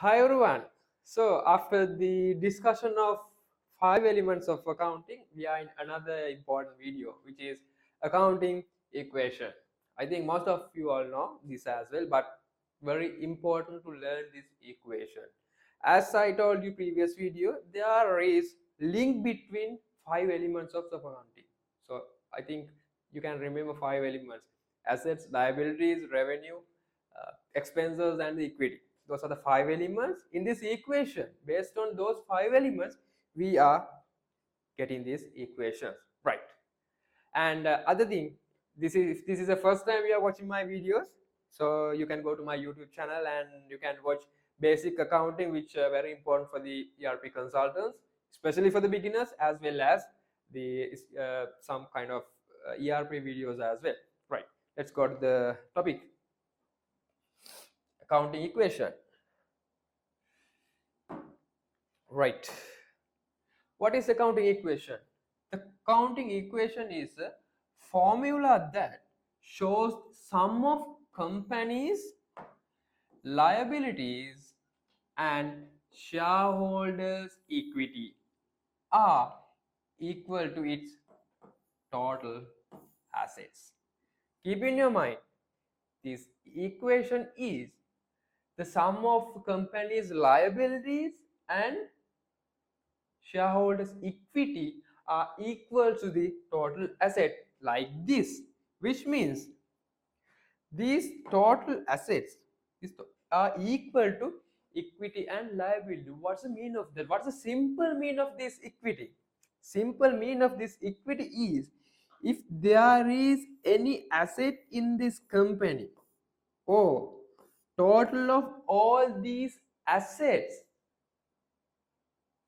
Hi everyone. So after the discussion of 5 elements of accounting, we are in another important video, which is accounting equation. I think most of you all know this as well, but very important to learn this equation. As I told you previous video, there is link between 5 elements of the accounting. So I think you can remember 5 elements: assets, liabilities, revenue, expenses, and the equity. Those are the 5 elements in this equation. Based on those 5 elements, we are getting these equations, right? And other thing, this is the first time you are watching my videos, so you can go to my YouTube channel and you can watch basic accounting, which are very important for the ERP consultants, especially for the beginners, as well as the some kind of ERP videos as well, right? Let's go to the topic: accounting equation. Right. What is accounting equation? The accounting equation is a formula that shows sum of companies' liabilities and shareholders' equity are equal to its total assets. Keep in your mind, this equation is the sum of companies' liabilities and shareholders equity are equal to the total asset, like this, which means these total assets are equal to equity and liability. What's the mean of that? What's the simple mean of this equity? Simple mean of this equity is, if there is any asset in this company, or total of all these assets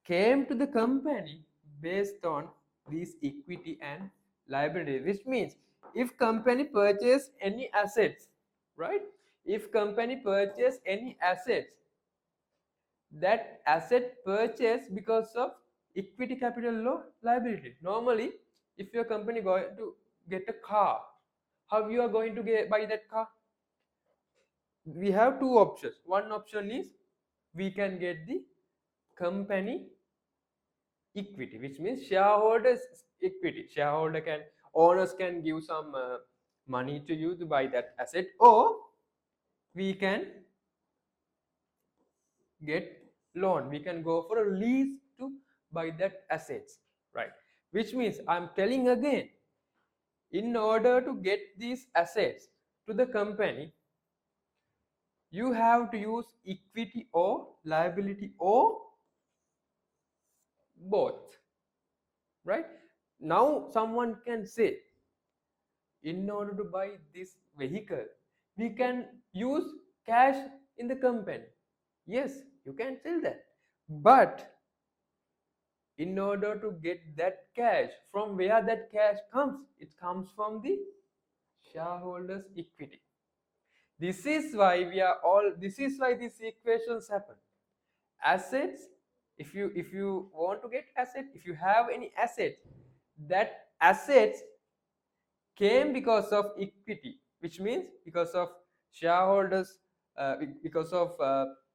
came to the company based on these equity and liability, which means if company purchase any assets, right? If company purchase any assets, that asset purchase because of equity, capital, or liability. Normally, if your company going to get a car, how you are going to buy that car? We have two options. One option is we can get the company equity, which means shareholders equity. Owners can give some money to you to buy that asset, or we can get loan, we can go for a lease to buy that assets, right? Which means, I'm telling again, in order to get these assets to the company, you have to use equity or liability, or both, right? Now someone can say, in order to buy this vehicle, we can use cash in the company. Yes, you can tell that, but in order to get that cash, from where that cash comes, it comes from the shareholders equity. This is why these equations happen. Assets, if you want to get asset, if you have any asset, that assets came because of equity, which means because of shareholders, because of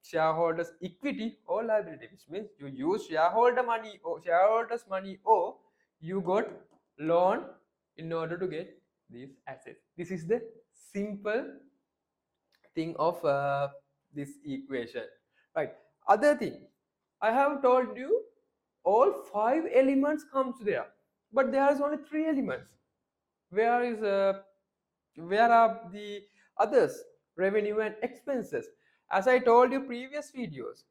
shareholders equity or liability, which means you use shareholder money or shareholders money, or you got loan in order to get these assets. This is the simple thing of this equation, right? Other thing, I have told you all 5 elements comes there, but there is only 3 elements. Where is where are the others? Revenue and expenses. As I told you previous videos,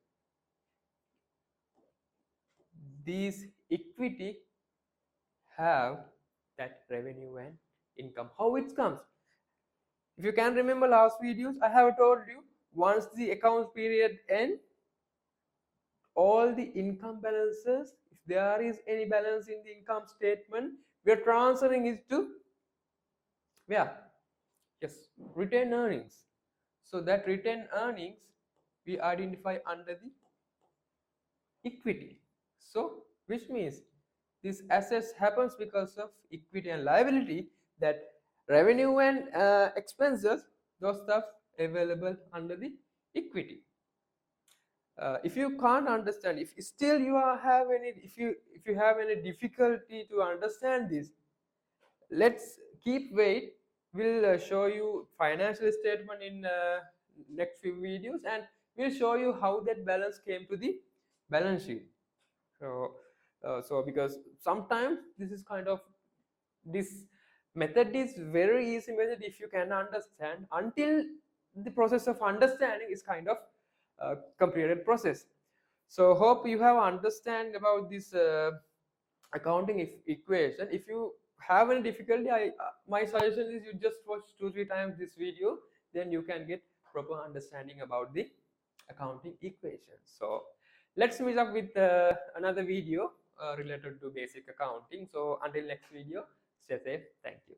these equity have that revenue and income. How it comes? If you can remember last videos, I have told you, once the account period end, all the income balances, if there is any balance in the income statement, we are transferring it to where? Yes, retained earnings. So that retained earnings we identify under the equity. So which means this assets happens because of equity and liability, that revenue and expenses, those stuff available under the equity. If you can't understand, if still you have any, if you have any difficulty to understand this, let's keep wait. We'll show you financial statement in next few videos, and we'll show you how that balance came to the balance sheet. So because sometimes this is kind of, this method is very easy method if you can understand. Until the process of understanding is kind of completed process. So hope you have understand about this accounting equation. If you have any difficulty, my suggestion is you just watch 2-3 times this video, then you can get proper understanding about the accounting equation. So let's meet up with another video related to basic accounting. So until next video, stay safe. Thank you.